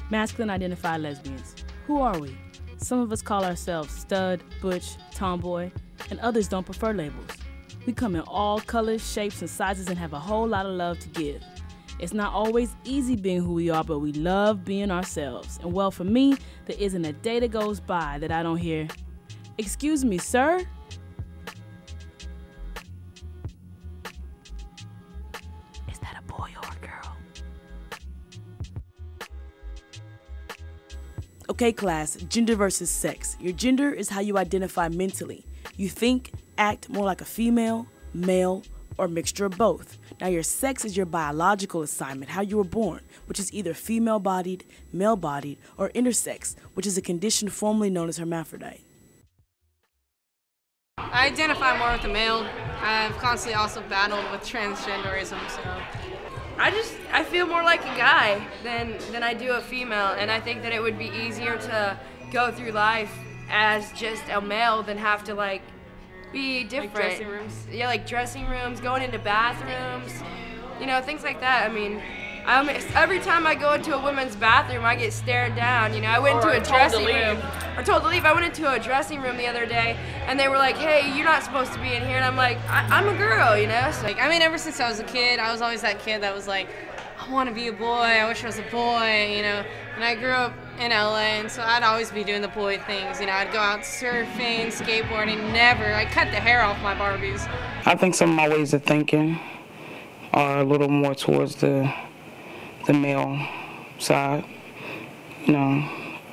Masculine identified lesbians. Who are we? Some of us call ourselves stud, butch, tomboy, and others don't prefer labels. We come in all colors, shapes, and sizes and have a whole lot of love to give. It's not always easy being who we are, but we love being ourselves. And well, for me, there isn't a day that goes by that I don't hear, "Excuse me, sir?" Is that a boy or a girl? Okay, class, gender versus sex. Your gender is how you identify mentally. You think, act more like a female, male, or mixture of both. Now your sex is your biological assignment, how you were born, which is either female-bodied, male-bodied, or intersex, which is a condition formerly known as hermaphrodite. I identify more with the male. I've constantly also battled with transgenderism, so I feel more like a guy than I do a female, and I think that it would be easier to go through life as just a male than have to like be different. Like dressing rooms? Yeah, like dressing rooms, going into bathrooms, you know, things like that. I mean, every time I go into a women's bathroom, I get stared down. You know, I went into a dressing room. Or told to leave. I went into a dressing room the other day, and they were like, "Hey, you're not supposed to be in here." And I'm like, I'm a girl, you know? So, like, I mean, ever since I was a kid, I was always that kid that was like, I want to be a boy. I wish I was a boy, you know? And I grew up in LA, and so I'd always be doing the boy things. You know, I'd go out surfing, skateboarding, I cut the hair off my Barbies. I think some of my ways of thinking are a little more towards the male side. You know,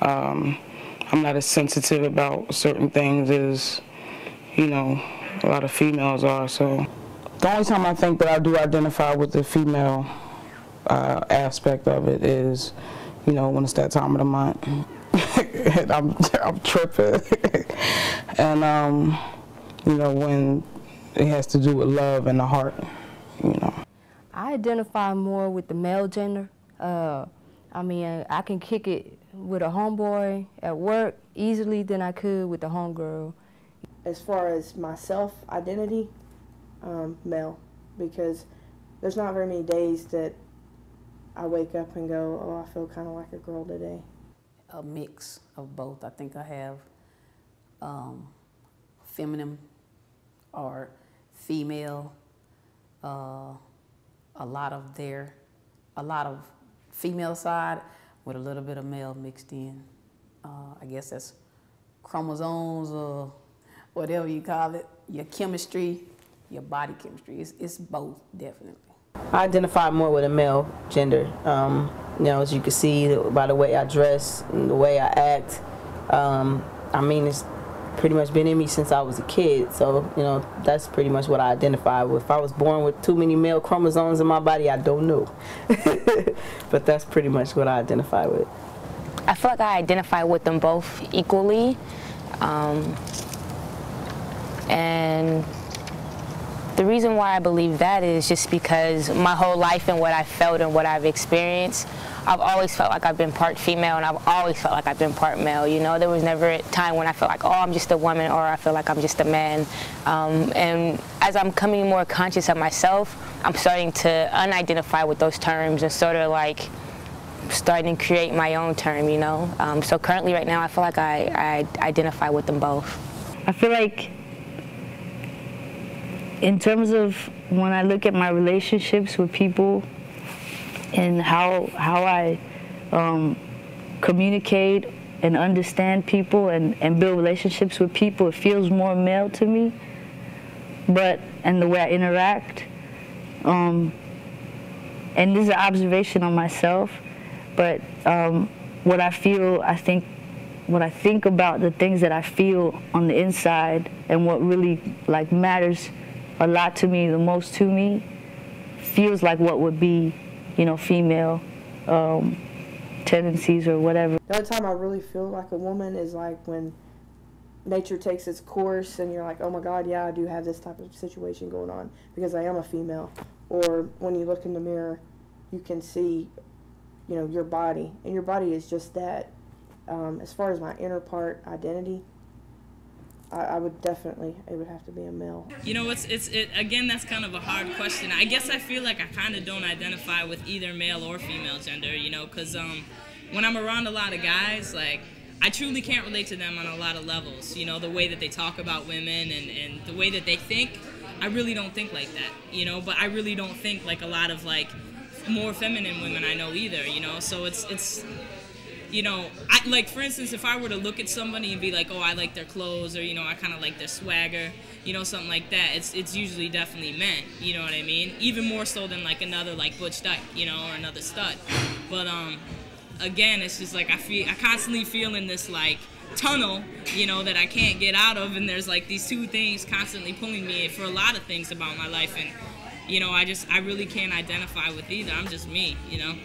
I'm not as sensitive about certain things as, you know, a lot of females are. So the only time I think that I do identify with the female aspect of it is, you know, when it's that time of the month. And I'm tripping. And, you know, when it has to do with love and the heart, you know. I identify more with the male gender. I mean, I can kick it with a homeboy at work easily than I could with the homegirl. As far as my self-identity, male, because there's not very many days that I wake up and go, oh, I feel kind of like a girl today. A mix of both. I think I have feminine or female, a lot of female side with a little bit of male mixed in. I guess that's chromosomes or whatever you call it, your chemistry, your body chemistry. It's both, definitely. I identify more with a male gender. You know, as you can see by the way I dress and the way I act. I mean, it's pretty much been in me since I was a kid. So, you know, that's pretty much what I identify with. If I was born with too many male chromosomes in my body, I don't know. But that's pretty much what I identify with. I feel like I identify with them both equally. And the reason why I believe that is just because my whole life and what I've felt and what I've experienced, I've always felt like I've been part female, and I've always felt like I've been part male. You know, there was never a time when I felt like, oh, I'm just a woman, or I feel like I'm just a man. And as I'm becoming more conscious of myself, I'm starting to unidentify with those terms and sort of like starting to create my own term, you know. So currently right now, I feel like I identify with them both. I feel like in terms of when I look at my relationships with people and how I communicate and understand people and build relationships with people, it feels more male to me. And the way I interact, and this is an observation on myself, but what I think about the things that I feel on the inside and what really like matters a lot to me, the most to me, feels like what would be, you know, female tendencies or whatever. The only time I really feel like a woman is like when nature takes its course and you're like, oh my God, yeah, I do have this type of situation going on because I am a female. Or when you look in the mirror, you can see, you know, your body, and your body is just that. As far as my inner part identity, I would definitely, it would have to be a male. You know, again, that's kind of a hard question. I guess I feel like I kind of don't identify with either male or female gender, you know, because when I'm around a lot of guys, like, I truly can't relate to them on a lot of levels. You know, the way that they talk about women and the way that they think, I really don't think like that, you know, but I really don't think like a lot of like more feminine women I know either, you know, so it's you know, like for instance, if I were to look at somebody and be like, oh, I like their clothes, or, you know, I kind of like their swagger, you know, something like that, it's usually definitely men, you know what I mean? Even more so than like another like Butch Dyke, you know, or another stud. But again, it's just like I constantly feel in this like tunnel, you know, that I can't get out of, and there's like these two things constantly pulling me for a lot of things about my life, and you know, I really can't identify with either. I'm just me, you know.